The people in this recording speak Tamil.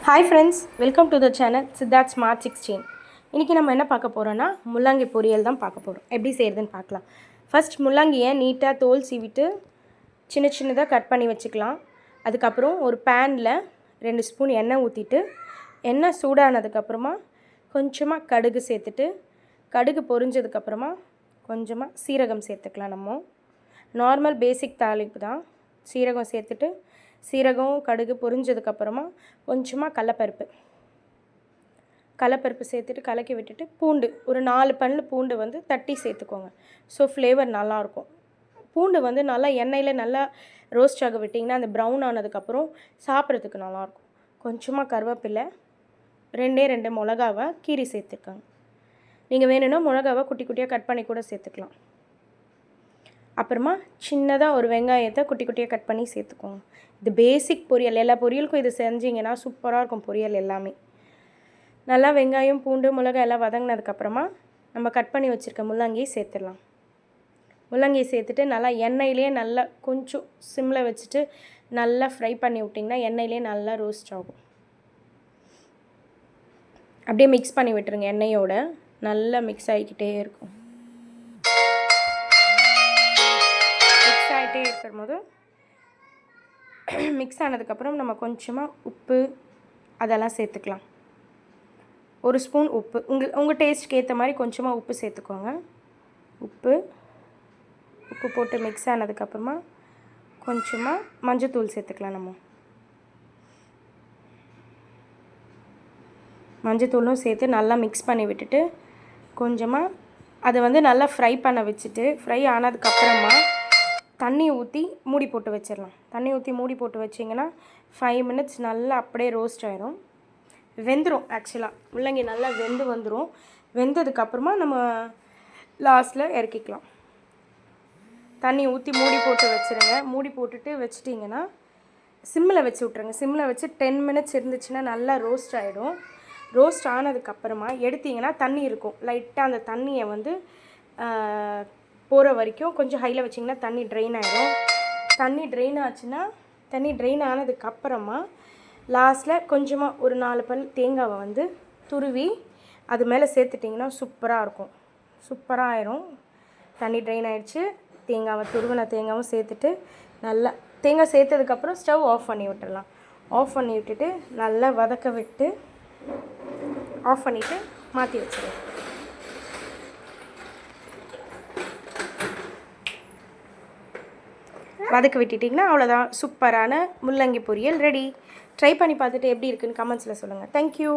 Hi friends, welcome to the channel Siddharth Smart 16. இன்றைக்கி நம்ம என்ன பார்க்க போகிறோன்னா முள்ளங்கி பொரியல் தான் பார்க்க போகிறோம். எப்படி செய்கிறதுன்னு பார்க்கலாம். ஃபர்ஸ்ட் முள்ளங்கியை நீட்டாக தோல் சீவிட்டு சின்ன சின்னதாக கட் பண்ணி வச்சுக்கலாம். அதுக்கப்புறம் ஒரு பேனில் 2 ஸ்பூன் எண்ணெய் ஊற்றிட்டு எண்ணெய் சூடானதுக்கப்புறமா கொஞ்சமாக கடுகு சேர்த்துட்டு கடுகு பொரிஞ்சதுக்கப்புறமா கொஞ்சமாக சீரகம் சேர்த்துக்கலாம். நம்ம நார்மல் பேசிக் தாளிப்பு தான். சீரகம் சேர்த்துட்டு சீரகம் கடுகு பொரிஞ்சதுக்கப்புறமா கொஞ்சமாக கடலப்பருப்பு சேர்த்துட்டு கலக்கி விட்டுட்டு பூண்டு ஒரு 4 பல்லு பூண்டு வந்து தட்டி சேர்த்துக்கோங்க. ஸோ ஃப்ளேவர் நல்லாயிருக்கும். பூண்டு வந்து நல்லா எண்ணெயில் நல்லா ரோஸ்ட் ஆக விட்டிங்கன்னா அந்த ப்ரௌன் ஆனதுக்கப்புறம் சாப்பிட்றதுக்கு நல்லாயிருக்கும். கொஞ்சமாக கருவேப்பிலை 2 மிளகாவை கீரி சேர்த்துருக்காங்க. நீங்கள் வேணும்னா மிளகாவை குட்டி குட்டியாக கட் பண்ணி கூட சேர்த்துக்கலாம். அப்புறமா சின்னதாக ஒரு வெங்காயத்தை குட்டி குட்டியாக கட் பண்ணி சேர்த்துக்கோங்க. இது பேசிக் பொரியல். எல்லா பொரியலுக்கும் இது செஞ்சிங்கன்னா சூப்பராக இருக்கும் பொரியல் எல்லாமே. நல்லா வெங்காயம் பூண்டு மிளகாய் எல்லாம் வதங்கினதுக்கப்புறமா நம்ம கட் பண்ணி வச்சுருக்க முள்ளங்கியை சேர்த்துடலாம். முள்ளங்கியை சேர்த்துட்டு நல்லா எண்ணெயிலே நல்லா கொஞ்சம் சிம்மில் வச்சுட்டு நல்லா ஃப்ரை பண்ணி விட்டிங்கன்னா எண்ணெயிலே நல்லா ரோஸ்ட் ஆகும். அப்படியே மிக்ஸ் பண்ணி விட்டுருங்க. எண்ணெயோட நல்லா மிக்ஸ் ஆகிக்கிட்டே இருக்கும். மிக்ஸ் ஆகிட்டே இருக்கும்போது மிக்ஸ் ஆனதுக்கப்புறம் நம்ம கொஞ்சமாக உப்பு அதெல்லாம் சேர்த்துக்கலாம். 1 ஸ்பூன் உப்பு உங்கள் டேஸ்ட்டுக்கு ஏற்ற மாதிரி கொஞ்சமாக உப்பு சேர்த்துக்கோங்க. உப்பு போட்டு மிக்ஸ் ஆனதுக்கப்புறமா கொஞ்சமாக மஞ்சத்தூள் சேர்த்துக்கலாம். நம்ம மஞ்சத்தூளும் சேர்த்து நல்லா மிக்ஸ் பண்ணி விட்டுட்டு கொஞ்சமாக அதை வந்து நல்லா ஃப்ரை பண்ண வச்சுட்டு ஃப்ரை ஆனதுக்கப்புறமா தண்ணி ஊற்றி மூடி போட்டு வச்சிடலாம். தண்ணி ஊற்றி மூடி போட்டு வச்சிங்கன்னா 5 மினிட்ஸ் நல்லா அப்படியே ரோஸ்ட் ஆகிடும். வெந்துடும். ஆக்சுவலாக முள்ளங்கி நல்லா வந்துடும். வெந்ததுக்கப்புறமா நம்ம லாஸ்ட்டில் இறக்கிக்கலாம். தண்ணி ஊற்றி மூடி போட்டு வச்சுருங்க. மூடி போட்டுட்டு வச்சிட்டிங்கன்னா சிம்மில் வச்சு விட்ருங்க. சிம்மில் வச்சு 10 மினிட்ஸ் இருந்துச்சுன்னா நல்லா ரோஸ்ட் ஆகிடும். ரோஸ்ட் ஆனதுக்கப்புறமா எடுத்திங்கன்னா தண்ணி இருக்கும். லைட்டாக அந்த தண்ணியை வந்து போகிற வரைக்கும் கொஞ்சம் ஹையில் வச்சிங்கன்னா தண்ணி ட்ரெயின் ஆகிடும். தண்ணி ட்ரெயின் ஆனதுக்கப்புறமா லாஸ்ட்டில் கொஞ்சமாக ஒரு 4 பல் தேங்காவை வந்து துருவி அது மேலே சேர்த்துட்டிங்கன்னா சூப்பராக இருக்கும். சூப்பராக ஆயிரும். தண்ணி ட்ரெயின் ஆகிடுச்சு. துருவின தேங்காவும் சேர்த்துட்டு நல்லா தேங்காய் சேர்த்ததுக்கப்புறம் ஸ்டவ் ஆஃப் பண்ணி விட்டுடலாம். ஆஃப் பண்ணி விட்டுட்டு நல்லா வதக்க விட்டு ஆஃப் பண்ணிவிட்டு மாற்றி வச்சிடலாம். வதக்க விட்டுட்டிங்கன்னா அவ்வளோதான். சூப்பரான முள்ளங்கி பொரியல் ரெடி. ட்ரை பண்ணி பார்த்துட்டு எப்படி இருக்குன்னு கமெண்ட்ஸில் சொல்லுங்கள். தேங்க்யூ.